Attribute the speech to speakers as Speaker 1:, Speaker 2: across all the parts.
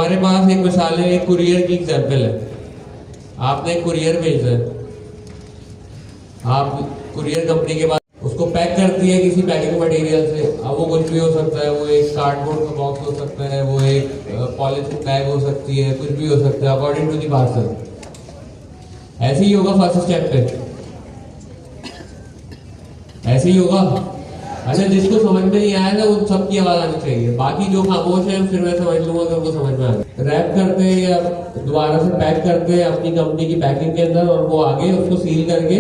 Speaker 1: हमारे पास एक मिसाल है, एक कुरियर की एग्जांपल है। आपने कुरियर भेजा है, आप कुरियर कंपनी के पास उसको पैक कर दिया किसी पैकिंग मटेरियल से। अब वो कुछ भी हो सकता है, वो एक कार्डबोर्ड का बॉक्स हो सकता है, वो एक पॉलिथीन बैग हो सकती है, कुछ भी हो सकता है अकॉर्डिंग टू दी पार्सल। ऐसे ही होगा फर्स्ट स्टेप पे, ऐसे ही होगा। अच्छा, जिसको समझ में नहीं आया ना उन सबकी आवाज आनी चाहिए, बाकी जो खामोश है फिर मैं समझ लूंगा कि उनको समझ में आ गया। रैप करते हैं या दोबारा से पैक करते हैं अपनी कंपनी की पैकिंग के अंदर, और वो आगे उसको सील करके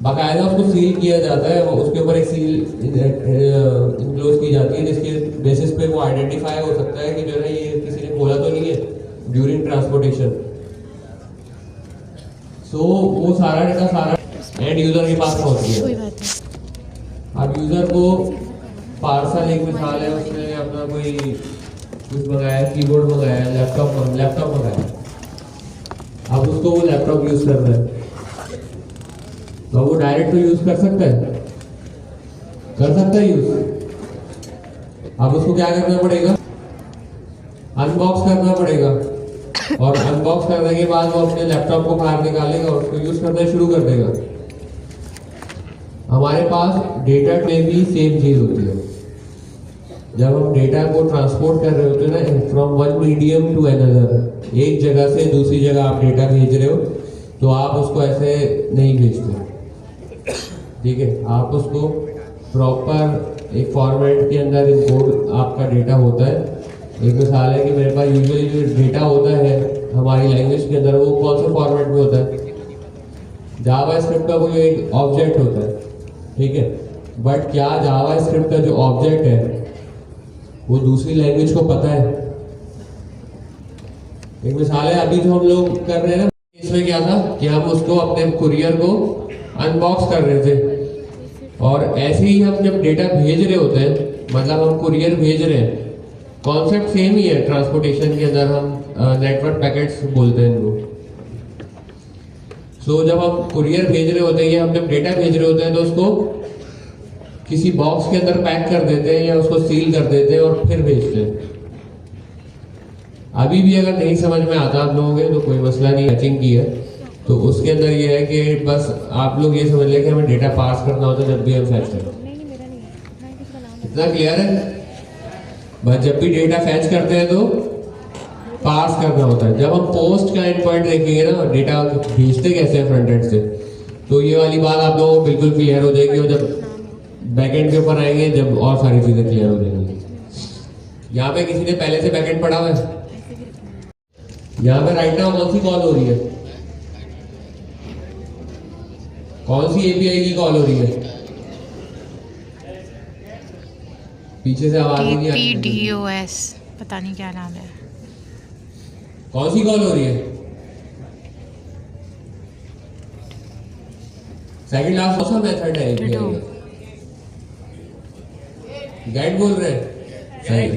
Speaker 1: बाकायदा उसको सील किया जाता है। उसके ऊपर एक सील इंक्लोज की जाती है, जिसके बेसिस पे वो आइडेंटिफाई हो सकता है कि जो है ये किसी ने खोला तो नहीं है ड्यूरिंग ट्रांसपोर्टेशन। सो वो सारा डेटा सारा एंड यूजर के पास पहुंच गया। अब यूजर को पार्सल, एक मिसाल है, उसने अपना कोई कुछ मंगाया, कीबोर्ड मंगाया, लैपटॉप मंगाया। अब उसको वो लैपटॉप यूज कर रहा है, तो वो डायरेक्ट तो यूज कर सकता है यूज। अब उसको क्या करना पड़ेगा, अनबॉक्स करना पड़ेगा, और अनबॉक्स करने के बाद वो अपने लैपटॉप को बाहर निकालेगा और उसको यूज करना शुरू कर देगा। हमारे पास डेटा में भी सेम चीज होती है। जब हम डेटा को ट्रांसपोर्ट कर रहे होते हैं ना, from one medium to another, एक जगह से दूसरी जगह आप डेटा भेज रहे हो, तो आप उसको ऐसे नहीं भेजते, ठीक है। आप उसको प्रॉपर एक फॉर्मेट के अंदर इनकोड आपका डेटा होता है। एक मिसाल है कि मेरे पास यूजुअली जो डेटा होता है हमारी लैंग्वेज के अंदर, वो कौन से फॉर्मेट में होता है, जावा स्क्रिप्ट का कोई एक ऑब्जेक्ट होता है, ठीक है। बट क्या जावा स्क्रिप्ट का जो ऑब्जेक्ट है वो दूसरी लैंग्वेज को पता है? एक मिसाल है, अभी जो हम लोग कर रहे हैं ना, इसमें क्या था कि हम उसको अपने कुरियर को अनबॉक्स कर रहे थे, और ऐसे ही हम जब डेटा भेज रहे होते हैं, मतलब हम कुरियर भेज रहे हैं, कॉन्सेप्ट सेम ही है। ट्रांसपोर्टेशन के अंदर हम नेटवर्क पैकेट्स बोलते हैं इनको। सो जब हम कुरियर भेज रहे होते हैं या हम जब डेटा भेज रहे होते हैं, तो उसको किसी बॉक्स के अंदर पैक कर देते हैं या उसको सील कर देते हैं और फिर भेजते हैं। अभी भी अगर नहीं समझ में आता आप लोगों के, तो कोई मसला नहीं, मैचिंग की है तो उसके अंदर ये है कि बस आप लोग ये समझ लें कि हमें डेटा पास करना होता है जब भी हम फैच करें। इतना क्लियर है? बस जब भी डेटा फैच करते हैं तो पास करना होता है। जब हम पोस्ट का एंड पॉइंट देखेंगे ना, डेटा भेजते कैसे हैं फ्रंट एंड से, तो ये वाली बात आप लोगों को बिल्कुल क्लियर हो जाएगी। और जब बैकएंड के ऊपर आएंगे, जब और सारी चीजें क्लियर हो जाएंगी। यहाँ पे किसी ने पहले से बैकएंड पढ़ा हुआ है? यहाँ पे राइट नाउ कौन सी कॉल हो रही है, कौन सी एपीआई की कॉल हो रही है? पीछे से आवाज नहीं आ रही।
Speaker 2: DOS पता नहीं क्या नाम है।
Speaker 1: कौन सी कॉल हो रही है? सेकंड लास्ट कौन सा मेथड है एपीआई का? गेट बोल रहे हैं, सही।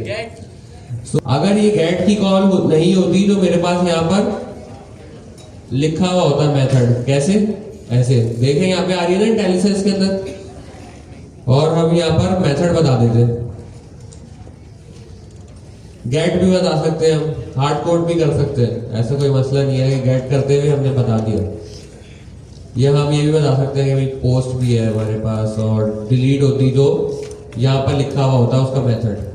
Speaker 1: So, अगर ये गेट की कॉल नहीं होती तो मेरे पास यहाँ पर लिखा हुआ होता मेथड। कैसे? ऐसे देखें, यहाँ पे आ रही है ना इंटेलिजेंस के अंदर, और हम यहाँ पर मेथड बता देते हैं। गेट भी बता सकते हैं, हम हार्ड कोड भी कर सकते हैं, ऐसा कोई मसला नहीं है कि गेट करते हुए हमने बता दिया। या हम ये भी बता सकते हैं कि पोस्ट भी है हमारे पास, और डिलीट होती तो यहाँ पर लिखा हुआ होता है उसका मेथड,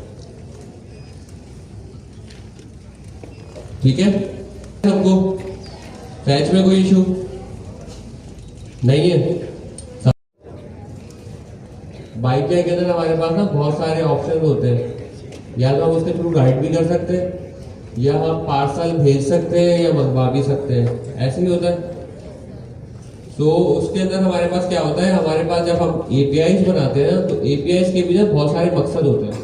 Speaker 1: ठीक है। हमको फैच में कोई इशू नहीं है। बाइक के अंदर हमारे पास ना बहुत सारे ऑप्शन होते हैं, या तो हम उसके थ्रू गाइड भी कर सकते हैं, या हम पार्सल भेज सकते हैं, या मंगवा भी सकते हैं, ऐसे ही होता है। तो उसके अंदर हमारे पास क्या होता है, हमारे पास जब हम एपीआईज बनाते हैं, तो एपीआईज के भी ना बहुत सारे मकसद होते हैं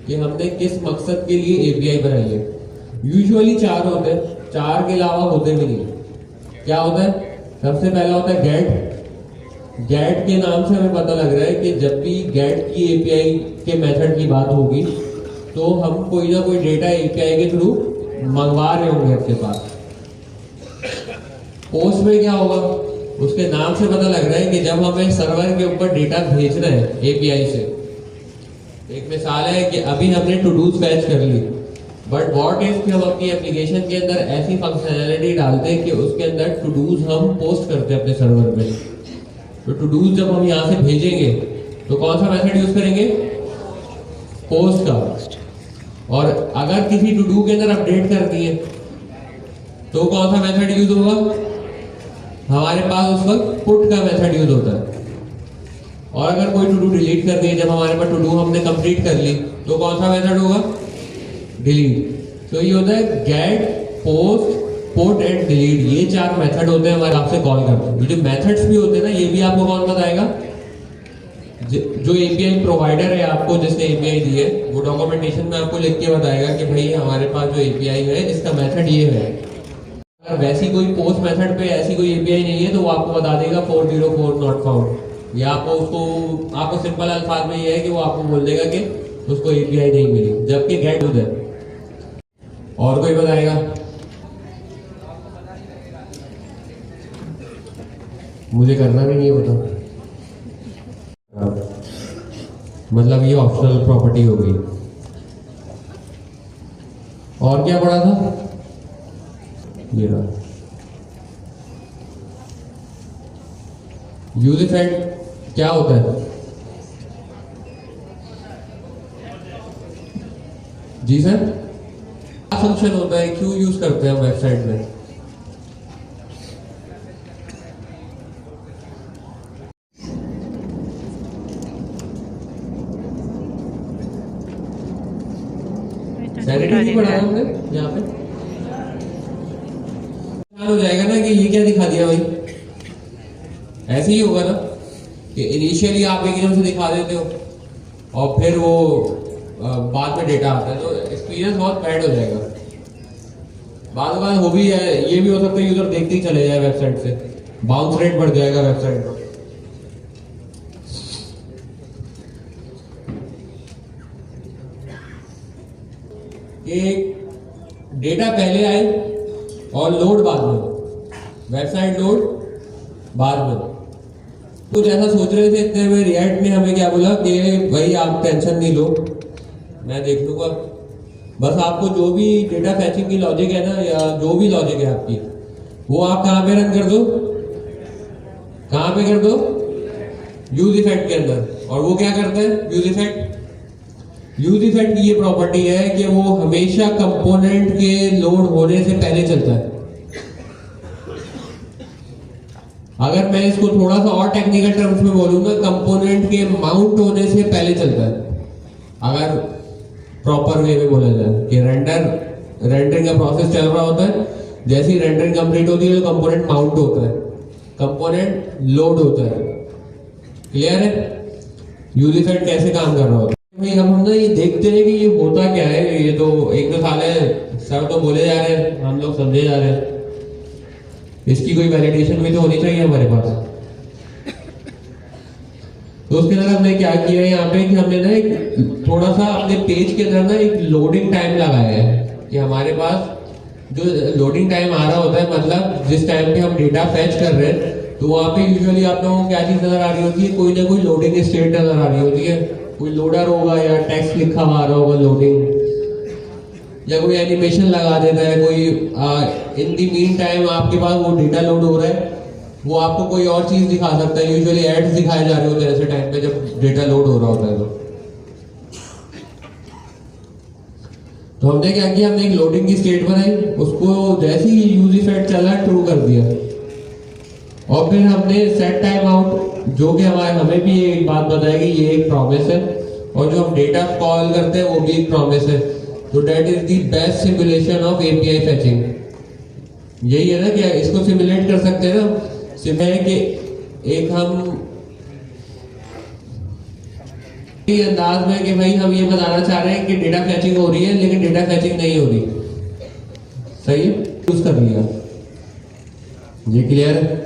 Speaker 1: कि हमने किस मकसद के लिए एपीआई बनाई है। यूजुअली 4 होते हैं, 4 के अलावा होते भी नहीं। क्या होता है? सबसे पहला होता है गेट। गेट के नाम से हमें पता लग रहा है कि जब भी गेट की एपीआई के मेथड की बात होगी, तो हम कोई ना कोई डेटा एपीआई के थ्रू मंगवा रहे होंगे आपके पास। पोस्ट में क्या होगा, उसके नाम से पता लग रहा है कि जब हमें सर्वर के ऊपर डेटा भेजना है एपीआई से। एक मिसाल है कि अभी हमने टू डूज फैच कर ली, बट व्हाट इज कि हम अपनी एप्लीकेशन के अंदर ऐसी फंक्शनैलिटी डालते हैं कि उसके अंदर टू डूज हम पोस्ट करते हैं अपने सर्वर पे। तो टू डूज जब हम यहाँ से भेजेंगे तो कौन सा मेथड यूज करेंगे? पोस्ट का। और अगर किसी टू डू के अंदर अपडेट कर दिए तो कौन सा मेथड यूज होगा? हमारे पास उस वक्त पुट का मेथड यूज होता है। और अगर कोई टू डू डिलीट कर दिए, जब हमारे पास टू डू हमने कंप्लीट कर ली, तो कौन सा मेथड होगा? डिलीट। तो ये होता है get, post, put and delete. ये 4 मेथड होते हैं हमारे आपसे कॉल करते हैं। ये जो मेथड्स भी होते हैं ना, ये भी आपको कौन बताएगा? जो एपीआई प्रोवाइडर है आपको, जिसने एपीआई दी है, वो डॉक्यूमेंटेशन में आपको लिख के बताएगा कि भाई हमारे पास जो एपीआई है इसका मेथड ये है। अगर वैसी कोई पोस्ट मेथड पे ऐसी कोई एपीआई नहीं है तो वो आपको बता देगा 404 नॉट फाउंड। या आपको सिंपल अल्फाज में ये है कि वो आपको बोल देगा कि उसको एपीआई नहीं मिली, जबकि गेट यूज है। और कोई बताएगा? मुझे करना भी नहीं होता। मतलब ये ऑप्शनल प्रॉपर्टी हो गई। और क्या पढ़ा था? ये रहा यूज इफेक्ट। क्या होता है जी सर? क्या फंक्शन होता है, क्यों यूज करते हैं हम वेबसाइट में? सैनिटरी पढ़ाया हमने यहाँ पे। हो जाएगा ना कि ये क्या दिखा दिया भाई? ऐसे ही होगा ना कि इनिशियली आप एकदम से दिखा देते हो और फिर वो बाद में डेटा आता है, तो एक्सपीरियंस बहुत बैड हो जाएगा। बाद हो भी है, ये भी हो सकता है यूजर देखते ही चले जाए वेबसाइट से, बाउंस रेट बढ़ जाएगा वेबसाइट का। एक डेटा पहले आए और लोड बाद में, वेबसाइट लोड बाद में। कुछ ऐसा सोच रहे थे, इतने में रिएक्ट ने हमें क्या बोला कि भाई आप टेंशन नहीं लो, मैं देख लूंगा। बस आपको जो भी डेटा फैचिंग की लॉजिक है ना, या जो भी लॉजिक है आपकी, वो आप कहाँ पे रन कर दो? कहाँ पे कर दो? यूज इफेक्ट के अंदर। और वो क्या करता है यूज इफेक्ट? यूज इफेक्ट की ये प्रॉपर्टी है कि वो हमेशा कंपोनेंट के लोड होने से पहले चलता है। अगर मैं इसको थोड़ा सा और टेक्निकल टर्म्स में बोलूंगा, कंपोनेंट के माउंट होने से पहले चलता है। अगर प्रॉपर वे में बोला जाए कि रेंडरिंग का प्रोसेस चल रहा होता है, जैसे ही रेंडरिंग कंप्लीट होती है तो कंपोनेंट माउंट होता है, कंपोनेंट लोड होता है। क्लियर है? यूज इफेक्ट कैसे काम कर रहा होता है? हम ना ये देखते हैं कि ये होता क्या है। ये तो 1-2 साल है, सब तो बोले जा रहे हैं, हम लोग समझे जा रहे हैं। इसकी कोई वैलिडेशन भी तो होनी चाहिए हमारे पास। तो उसके अंदर हमने क्या किया है यहाँ पे कि हमने ना एक थोड़ा सा अपने पेज के अंदर ना एक लोडिंग टाइम लगाया है कि हमारे पास जो लोडिंग टाइम आ रहा होता है, मतलब जिस टाइम पे हम डेटा फैच कर रहे हैं, तो वहाँ पे यूजुअली आप लोगों को क्या चीज नजर आ रही होती है? कोई ना कोई लोडिंग स्टेट नजर आ रही होती है। कोई लोडर होगा या टेक्स्ट लिखा हुआ आ रहा होगा लोडिंग, या कोई एनिमेशन लगा देता है कोई। इन दी मीन टाइम आपके पास वो डेटा लोड हो रहा है, वो आपको कोई और चीज दिखा सकता है। यूजुअली एड्स दिखाए जा रहे होते हैं ऐसे टाइम पे जब डेटा लोड हो रहा होता है। तो हमने क्या किया, हमने एक लोडिंग की स्टेट बनाई, उसको जैसे ही यूज इफेक्ट चला ट्रू कर दिया। और फिर हमने सेट टाइम आउट, जो कि हमें भी एक बात बताया कि ये एक प्रॉमिस है, और जो हम डेटा कॉल करते हैं वो भी एक प्रॉमिस है। तो that is the best simulation of API फैचिंग। यही है ना कि इसको सिमुलेट कर सकते हैं ना। सिर्फ है कि एक हम अंदाज में कि भाई हम ये बताना चाह रहे हैं कि डेटा फैचिंग हो रही है, लेकिन डेटा फैचिंग नहीं हो रही। सही है, यूज कर लिया, ये क्लियर है।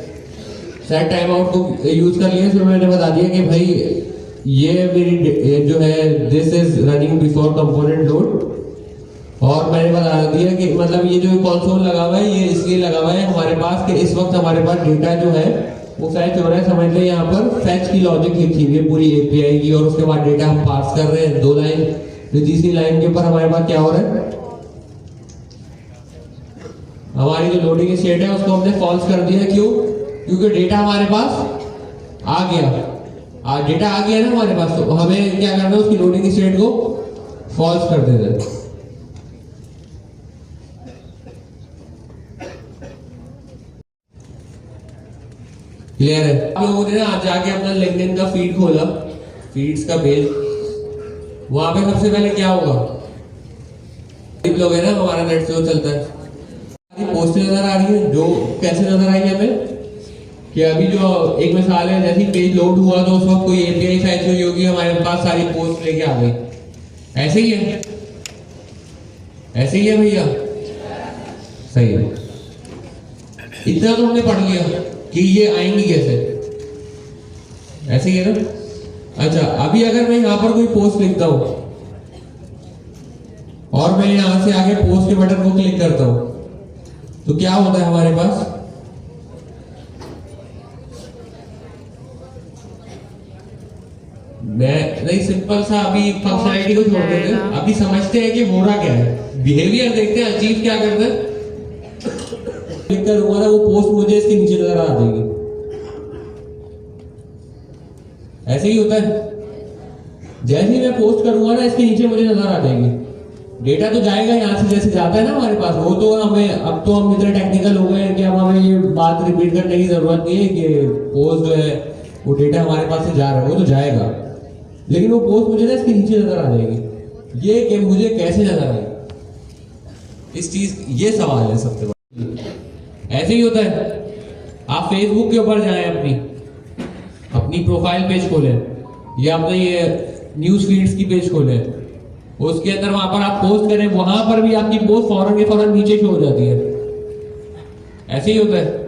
Speaker 1: सेट टाइम आउट को यूज कर लिया, फिर मैंने बता दिया कि भाई ये मेरी जो है this is running before component load. और मैंने बता दिया कि मतलब ये जो कंसोल लगा हुआ है ये इसलिए लगा हुआ है हमारे पास कि इस वक्त हमारे पास डेटा जो है वो फैच हो रहा है। समझ ले यहाँ पर फैच की लॉजिक लिखी हुई है पूरी एपीआई की, और उसके बाद डेटा हम पास कर रहे हैं 2 लाइन। तो तीसरी लाइन के ऊपर हमारे पास क्या हो रहा है? हमारी जो लोडिंग स्टेट है उसको हमने फॉल्स कर दिया। क्यों? क्योंकि डेटा हमारे पास आ गया, डेटा आ गया ना हमारे पास, तो हमें क्या करना है, उसकी लोडिंग स्टेट को फॉल्स कर देना है। क्लियर है? आप लोगों ने ना आज जाके अपना लिंक्डइन का फीड खोला, फीड्स का पेज, वहां पे सबसे पहले क्या होगा, लोग है ना हमारा नेट से वो चलता है, पोस्ट नजर आ रही है। जो कैसे नजर आई हमें कि अभी जो एक मिसाल है, जैसे पेज लोड हुआ तो उस वक्त कोई एपीआई फैच हुई होगी, हमारे पास सारी पोस्ट लेके आ गई। ऐसे ही है, ऐसे ही है भैया, सही है। इतना तो हमने पढ़ लिया कि ये आएंगी कैसे, ऐसे ही है ना। अच्छा, अभी अगर मैं यहां पर कोई पोस्ट लिखता हूं और मैं यहां से आगे पोस्ट के बटन को क्लिक करता हूं, तो क्या होता है हमारे पास, मैं नहीं, सिंपल सा अभी फंक्शनैलिटी को छोड़ देते हैं, अभी समझते हैं कि हो रहा क्या है, बिहेवियर देखते हैं, अचीव क्या करते हैं। क्लिक करूंगा ना, वो पोस्ट मुझे इसके नीचे नजर आ जाएगी। ऐसे ही होता है, जैसे ही मैं पोस्ट करूंगा ना, इसके नीचे मुझे नजर आ जाएगी। डेटा तो जाएगा यहाँ से, जैसे जाता है ना हमारे पास, वो तो हमें, अब तो हम इतने टेक्निकल हो गए हैं कि अब हमें ये बात रिपीट करने की जरूरत नहीं है कि पोस्ट जो है वो डेटा हमारे पास से जा रहा है, वो तो जाएगा, लेकिन वो पोस्ट मुझे ना इसके नीचे नजर आ जाएगी। ये कि मुझे कैसे नजर आएगी, इस चीज, ये सवाल है सबसे बड़ा। ऐसे ही होता है, आप फेसबुक के ऊपर जाएं, अपनी प्रोफाइल पेज खोलें, या अपने ये न्यूज फीड्स की पेज खोलें, उसके अंदर वहां पर आप पोस्ट करें, वहां पर भी आपकी पोस्ट फौरन के फौरन नीचे शो हो जाती है। ऐसे ही होता है।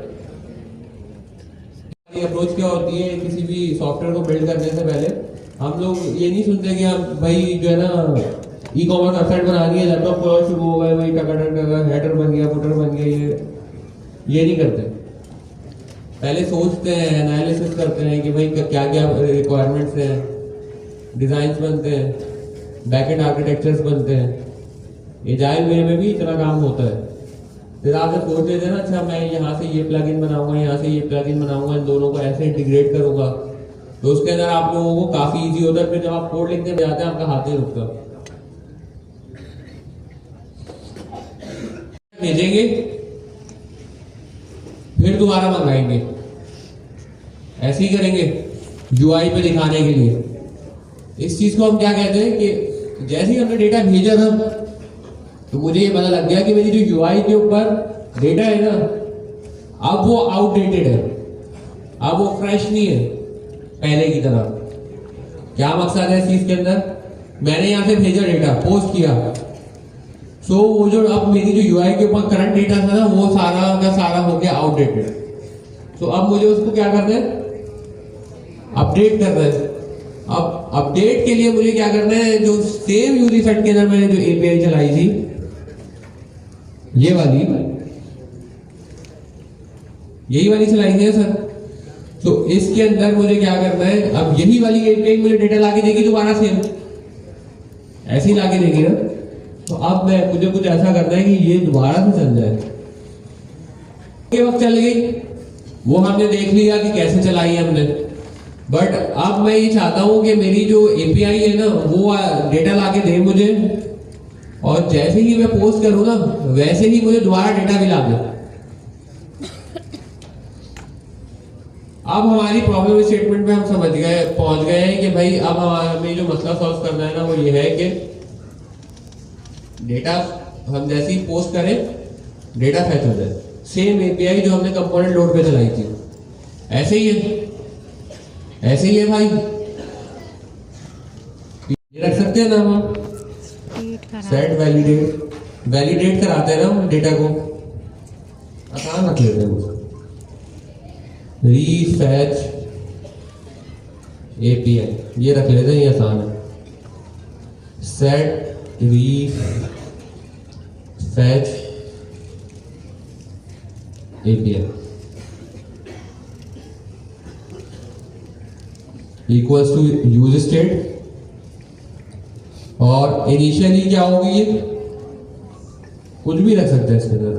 Speaker 1: अप्रोच क्या होती है, किसी भी सॉफ्टवेयर को बिल्ड करने से पहले हम लोग ये नहीं सुनते कि हम भाई जो है ना ई कॉमर्स वेबसाइट बनानी है, लैपटॉप खोलना शुरू हो गए, भाई टका हेडर बन गया, फुटर बन गया, ये नहीं करते। पहले सोचते हैं, एनालिसिस करते हैं कि भाई क्या क्या रिक्वायरमेंट्स हैं, डिजाइन्स बनते हैं, बैकएंड आर्किटेक्चर्स बनते हैं। एजाइल वे में भी इतना काम होता है। फिर आप जब सोच लेते हैं ना, अच्छा मैं यहाँ से ये प्लगइन बनाऊंगा, यहाँ से ये प्लगइन बनाऊंगा, इन दोनों को ऐसे इंटीग्रेट करूंगा, तो उसके अंदर आप लोगों को काफी इजी होता है। फिर जब आप कोड लिखने जाते हैं, आपका हाथ नहीं रुकता। भेजेंगे, फिर दोबारा मंगाएंगे, ऐसे ही करेंगे यूआई पे दिखाने के लिए। इस चीज को हम क्या कहते हैं कि जैसे ही हमने डेटा भेजा था, तो मुझे ये पता लग गया कि मेरी जो यूआई के ऊपर डेटा है ना, अब वो आउटडेटेड है, अब वो फ्रेश नहीं है पहले की तरह। क्या मकसद है इस चीज के अंदर, मैंने यहां से भेजा डेटा, पोस्ट किया, सो वो जो अब मेरी जो यूआई के ऊपर करंट डेटा था ना, वो सारा का सारा हो गया आउटडेटेड। सो अब मुझे उसको क्या करना है, अपडेट करना है। अब अपडेट के लिए मुझे क्या करना है, जो सेम यूज इफेक्ट के अंदर मैंने जो एपीआई चलाई थी, ये वाली, यही वाली चलाई थी सर, तो इसके अंदर मुझे क्या करना है, अब यही वाली एपीआई मुझे डेटा लाके देगी दोबारा सेम, ऐसे ही लाके देगी ना। तो अब मुझे कुछ ऐसा करना है कि ये दोबारा से चल जाए। के वक्त चल गई, वो हमने देख लिया कि कैसे चलाई है हमने, बट अब मैं ये चाहता हूं कि मेरी जो एपीआई है ना, वो डेटा लाके दे मुझे, और जैसे ही मैं पोस्ट करूं ना, वैसे ही मुझे दोबारा डेटा भी ला दे। अब हमारी प्रॉब्लम स्टेटमेंट में हम समझ गए, पहुंच गए हैं कि भाई अब हमें जो मसला सॉल्व करना है ना, वो ये है कि डेटा हम जैसे ही पोस्ट करें, डेटा फैच हो जाए। सेम एपीआई जो हमने कंपोनेंट लोड पे चलाई थी, ऐसे ही है, ऐसे ही है भाई। ये रख सकते हैं ना हम, सेट वैलिडेट, वैलिडेट कराते हैं ना हम डेटा को, आसान रख लेते हैं। रीफैच एपीआई, ये रख लेते हैं, ये आसान है। Set refetch API equals to use state, और इनिशियली क्या होगी, ये कुछ भी रख सकते हैं इसके अंदर,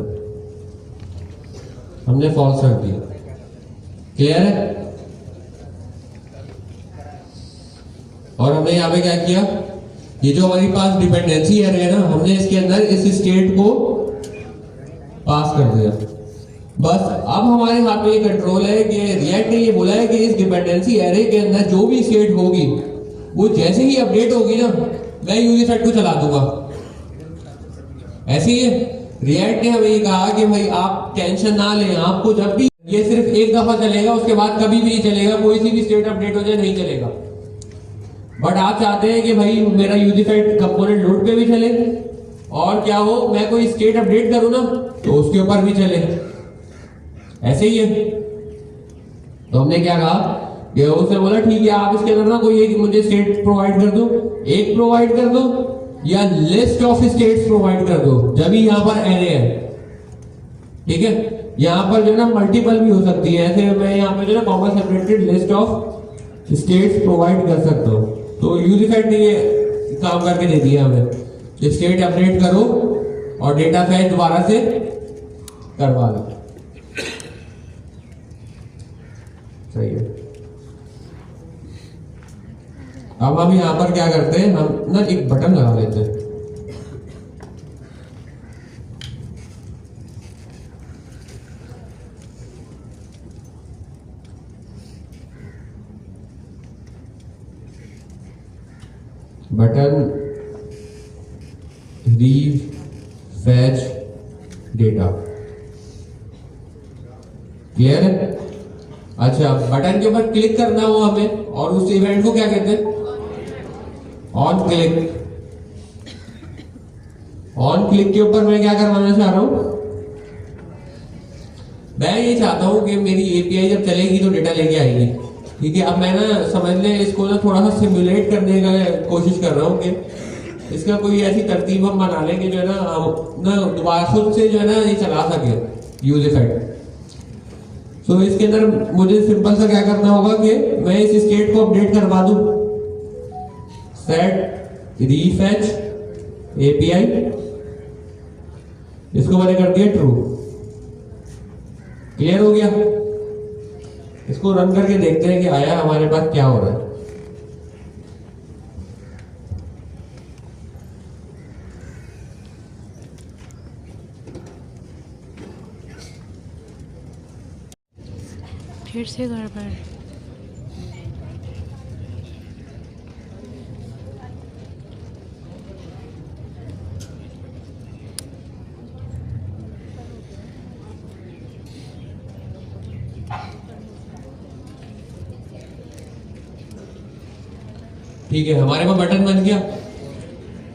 Speaker 1: हमने फॉल्स रख दिया। क्लियर है? और हमने यहाँ पे क्या किया, ये जो हमारी पास डिपेंडेंसी एरे है ना, हमने इसके अंदर इस स्टेट को पास कर दिया। बस अब हमारे हाथ में ये कंट्रोल है कि रिएक्ट ने ये बोला है कि इस डिपेंडेंसी एरे के अंदर जो भी स्टेट होगी वो जैसे ही अपडेट होगी ना, मैं यूनिसेट को चला दूंगा। ऐसे ही रिएक्ट ने हमें ये कहा कि भाई आप टेंशन ना लें, आपको जब भी ये सिर्फ एक दफा चलेगा, उसके बाद कभी भी चलेगा, कोई सी भी स्टेट अपडेट हो जाए नहीं चलेगा। बट आप चाहते हैं कि भाई मेरा यूनिफाइड कंपोनेंट लोड पे भी चले और क्या हो, मैं कोई स्टेट अपडेट करूं ना तो उसके ऊपर भी चले। ऐसे ही है। तो हमने क्या कहा कि उसने बोला ठीक है, आप इसके अंदर ना कोई एक मुझे स्टेट प्रोवाइड कर दो, एक प्रोवाइड कर दो या लिस्ट ऑफ स्टेट्स प्रोवाइड कर दो, जब भी यहां पर एरे है। ठीक है, यहां पर जो है ना मल्टीपल भी हो सकती है। ऐसे मैं यहाँ पे जो है ना comma separated list of states provide कर सकता हूँ। तो यूनिफाइड ने ये काम करके दे दिया हमें, स्टेट अपडेट करो और डेटा फैच दोबारा से करवा लो। सही है। अब हम यहाँ पर क्या करते हैं, हम ना एक बटन लगा लेते हैं। Button रीफैच data. क्लियर है? अच्छा, बटन के ऊपर क्लिक करना हो हमें और उस इवेंट को क्या कहते हैं, ऑन क्लिक। ऑन क्लिक के ऊपर मैं क्या करवाना चाह रहा हूं, मैं ये चाहता हूं कि मेरी एपीआई जब चलेगी तो डेटा लेके आएगी। ठीक है, अब मैं ना समझ ले इसको ना थोड़ा सा सिमुलेट करने का कोशिश कर रहा हूँ कि इसका कोई ऐसी तरतीब हम बना लें कि जो है ना दोबारा खुद से जो है ना ये चला सके यूनिफाइड। तो इसके अंदर मुझे सिंपल सा क्या करना होगा कि मैं इस स्टेट को अपडेट करवा दूं, सेट रीफैच एपीआई, इसको मैंने कर दिया ट्रू। क्लियर हो गया? इसको रन करके देखते हैं कि आया हमारे पास क्या हो रहा है।
Speaker 2: फिर से गड़बड़।
Speaker 1: ठीक है, हमारे पास बटन बन गया।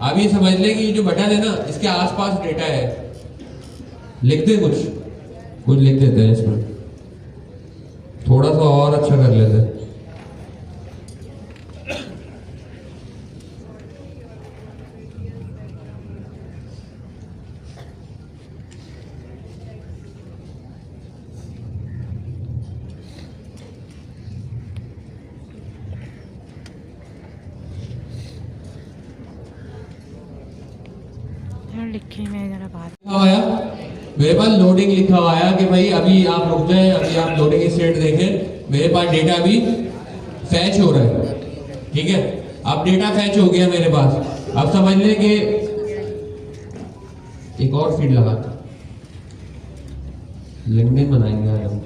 Speaker 1: अब ये समझ लें कि ये जो बटन है ना, इसके आसपास डेटा है। लिख दे कुछ लिख देते हैं इसमें, थोड़ा सा और अच्छा कर लेते हैं।
Speaker 2: लिखे मैं जरा बात
Speaker 1: लिखा आया मेरे पास, लोडिंग लिखा हुआ आया कि भाई अभी आप रुक जाए, अभी आप लोडिंग स्टेट देखें, मेरे पास डेटा अभी फैच हो रहा है। ठीक है, अब डेटा फैच हो गया मेरे पास। अब समझ लें कि एक और फीड लगाते, लिंक्डइन बनाएंगे हम।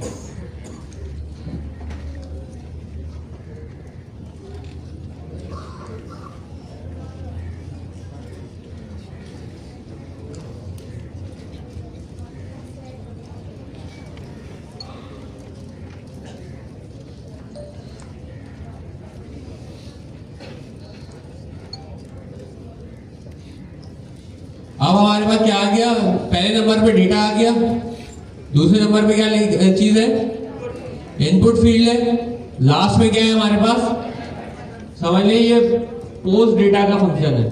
Speaker 1: अब हमारे पास क्या आ गया, पहले नंबर पे डेटा आ गया, दूसरे नंबर पे क्या चीज है, इनपुट फील्ड है, लास्ट में क्या है हमारे पास, समझ लीजिए ये पोस्ट डेटा का फंक्शन है,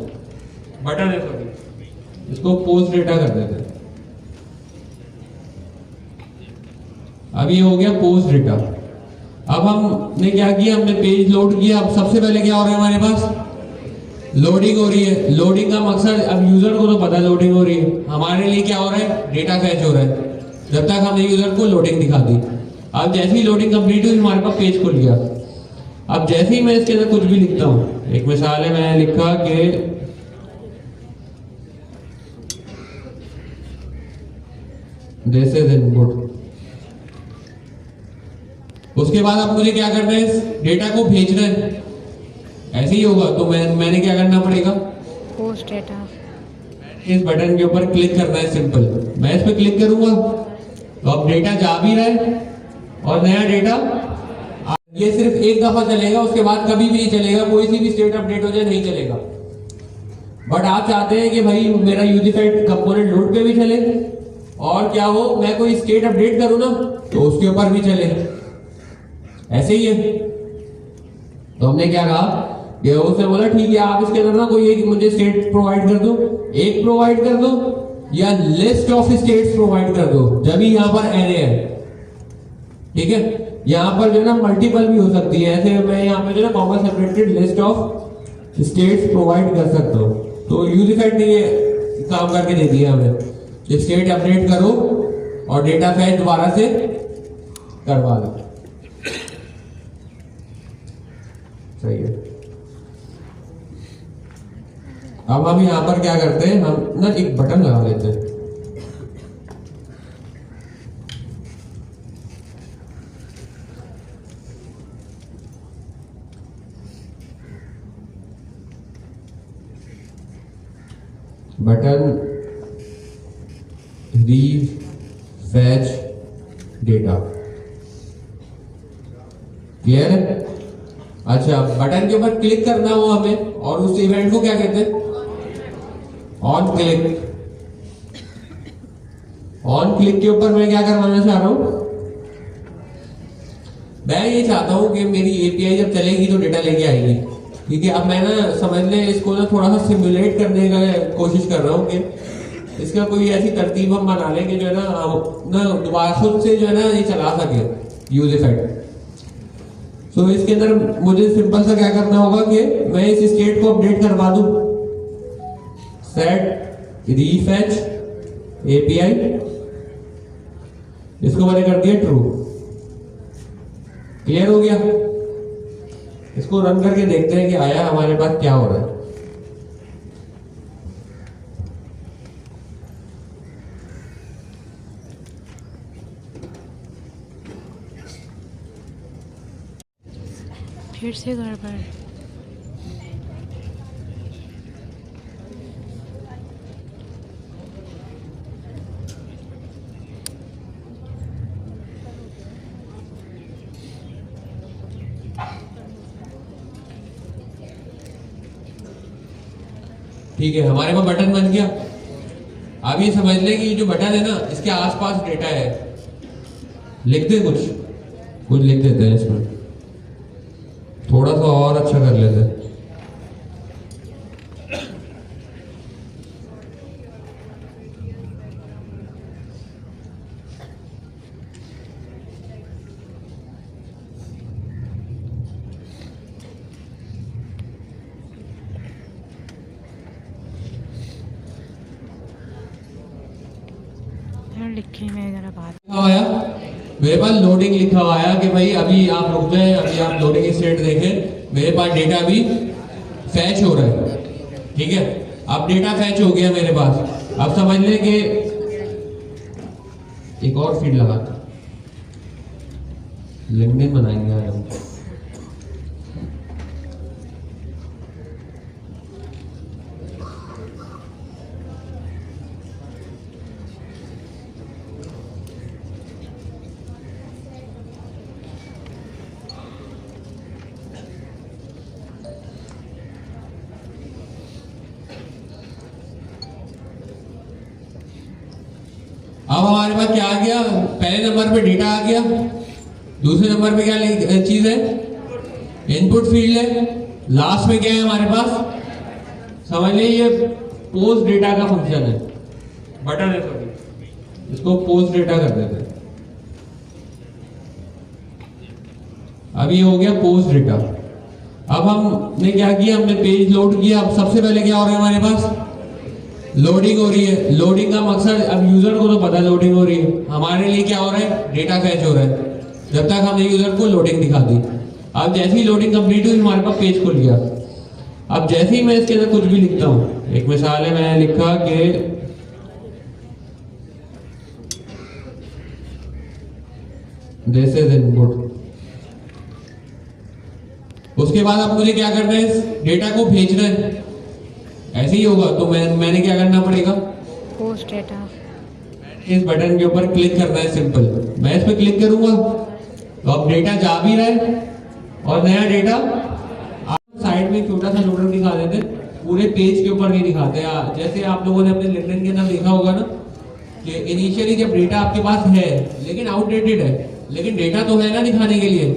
Speaker 1: बटन है सभी, इसको पोस्ट डेटा कर देते हैं। अब ये हो गया पोस्ट डेटा। अब हमने क्या किया, हमने पेज लोड किया। अब सबसे पहले क्या हो रहा है हमारे पास, लोडिंग हो रही है। लोडिंग का मकसद, अब यूजर को तो पता लोडिंग हो रही है, हमारे लिए क्या हो रहा है, डेटा फैच हो रहा है। जब तक हमने यूजर को लोडिंग दिखा दी। अब जैसे ही लोडिंग कंप्लीट हुई हमारे पास पेज खुल गया। अब जैसे ही मैं इसके अंदर कुछ भी लिखता हूँ, एक मिसाल है, मैंने लिखा कि दिस इज इनपुट, उसके बाद अब मुझे क्या करना है, इस डेटा को भेजना है। ऐसे ही होगा तो मैंने क्या करना पड़ेगा,
Speaker 2: पोस्ट डेटा,
Speaker 1: इस बटन के ऊपर क्लिक करना है, सिंपल। मैं इस पे क्लिक करूंगा तो अब डेटा जा भी रहा है और नया डेटा, ये सिर्फ एक दफा चलेगा, उसके बाद कभी भी नहीं चलेगा, कोई सी भी स्टेट अपडेट हो जाए नहीं चलेगा। बट आप चाहते हैं कि भाई मेरा यूनिफाइड कंपोनेंट लोड पे भी चले और क्या हो, मैं कोई स्टेट अपडेट करूं ना तो उसके ऊपर भी चले, ऐसे ही है। तो हमने क्या कहा कि उसने बोला ठीक है, आप इसके अंदर ना कोई एक मुझे स्टेट प्रोवाइड कर दो, एक प्रोवाइड कर दो या लिस्ट ऑफ स्टेट्स प्रोवाइड कर दो, जब भी यहां पर एरे है, ठीक है। यहां पर जो है ना मल्टीपल भी हो सकती है, ऐसे मैं यहां पे जो है ना comma separated list of states provide कर सकता हूं। तो यूनिफाइड ने ये काम करके दे दिया हमें, स्टेट अपडेट करो और डेटा फैच दोबारा से करवा लो। सही है। अब हम यहां पर क्या करते हैं, हम ना एक बटन लगा लेते हैं। बटन रीफैच डेटा, क्लियर है। अच्छा, बटन के ऊपर क्लिक करना हो हमें और उस इवेंट को क्या कहते हैं, ऑन क्लिक। ऑन क्लिक के ऊपर मैं क्या करवाना चाह रहा हूं, मैं ये चाहता हूं कि मेरी एपीआई जब चलेगी तो डेटा लेके आएगी, ठीक है। अब मैं ना समझ ले इसको ना थोड़ा सा सिमुलेट करने का कोशिश कर रहा हूँ कि इसका कोई ऐसी तरतीब हम बना लें कि जो है ना दोबारा खुद से जो है ना ये चला सके यूनिफाइड। तो इसके अंदर मुझे सिंपल सा क्या करना होगा कि मैं इस स्टेट को अपडेट करवा दूं, सेट रीफैच एपीआई, इसको मैंने कर दिया ट्रू। क्लियर हो गया। इसको रन करके देखते हैं कि आया हमारे पास क्या हो रहा है।
Speaker 2: फिर से गड़बड़।
Speaker 1: ठीक है, हमारे पास बटन बन गया। अब ये समझ लें कि ये जो बटन है ना इसके आसपास डेटा है, लिख दे कुछ लिख देते हैं इसमें, थोड़ा सा और अच्छा कर लेते हैं।
Speaker 2: लिखी मैं जरा बात
Speaker 1: लिखा आया मेरे पास, लोडिंग लिखा हुआ आया कि भाई अभी आप रुक जाए, अभी आप लोडिंग स्टेट देखें, मेरे पास डेटा अभी फैच हो रहा है, ठीक है। अब डेटा फैच हो गया मेरे पास। अब समझ लें कि एक और फीड लगाता, लिंक्डइन बनाएंगे आज हम। अब हमारे पास क्या आ गया, पहले नंबर पे डेटा आ गया, दूसरे नंबर पे क्या चीज है, इनपुट फील्ड है, लास्ट में क्या है हमारे पास, समझ लीजिए ये पोस्ट डेटा का फंक्शन है, बटन है, सॉरी इसको पोस्ट डेटा कर देते हैं। अब ये हो गया पोस्ट डेटा। अब हमने क्या किया, हमने पेज लोड किया। अब सबसे पहले क्या हो रहा है हमारे पास, लोडिंग हो रही है। लोडिंग का मकसद, अब यूजर को तो पता है लोडिंग हो रही है, हमारे लिए क्या हो रहा है, डेटा फैच हो रहा है। जब तक हमने यूजर को लोडिंग दिखा दी, अब जैसे ही लोडिंग कंप्लीट हुई हमारे पास पेज खुल गया। अब जैसे ही मैं इसके अंदर कुछ भी लिखता हूँ, एक मिसाल है, मैंने लिखा कि दिस इज इनपुट, उसके बाद अब मुझे क्या करना है, इस डेटा को भेजना है। ऐसे ही होगा तो मैंने क्या करना पड़ेगा,
Speaker 2: पोस्ट डेटा।
Speaker 1: इस बटन के ऊपर क्लिक करना है, सिंपल। मैं इस पे क्लिक करूंगा तो अब डेटा जा भी रहा है और नया डेटा। आप साइड में छोटा सा लोडर दिखा देते, पूरे पेज के ऊपर नहीं दिखाते। जैसे आप लोगों ने अपने लिंक्डइन के अंदर देखा होगा ना कि इनिशियली जब डेटा आपके पास है लेकिन आउटडेटेड है, लेकिन डेटा तो है ना दिखाने के लिए,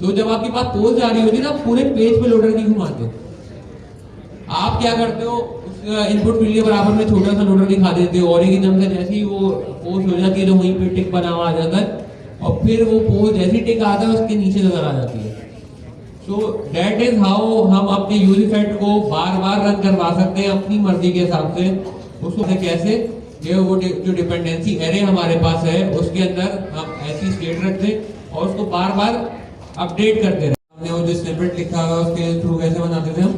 Speaker 1: तो जब आपके पास पोस्ट जा रही होती है ना, पूरे पेज पे लोडर नहीं घुमाते। आप क्या करते हो, उस इनपुट फील्ड के बराबर में छोटा सा लोडर दिखा देते हो और एक एकदम से जैसे ही वो पोस्ट हो जाती है तो वहीं पे टिक बना हुआ आ जाता है और फिर वो पोस्ट जैसे ही टिक आता है उसके नीचे नजर आ जाती है। सो दैट इज हाउ हम अपने यूज इफेक्ट को बार बार रन करवा सकते हैं अपनी मर्जी के हिसाब से। उसको कैसे, ये वो जो डिपेंडेंसी एरे हमारे पास है उसके अंदर हम ऐसी स्टेट रख दें और उसको बार बार अपडेट करते रहे। हमने वो जो स्निपेट लिखा हुआ उसके थ्रू कैसे बनाते थे हम,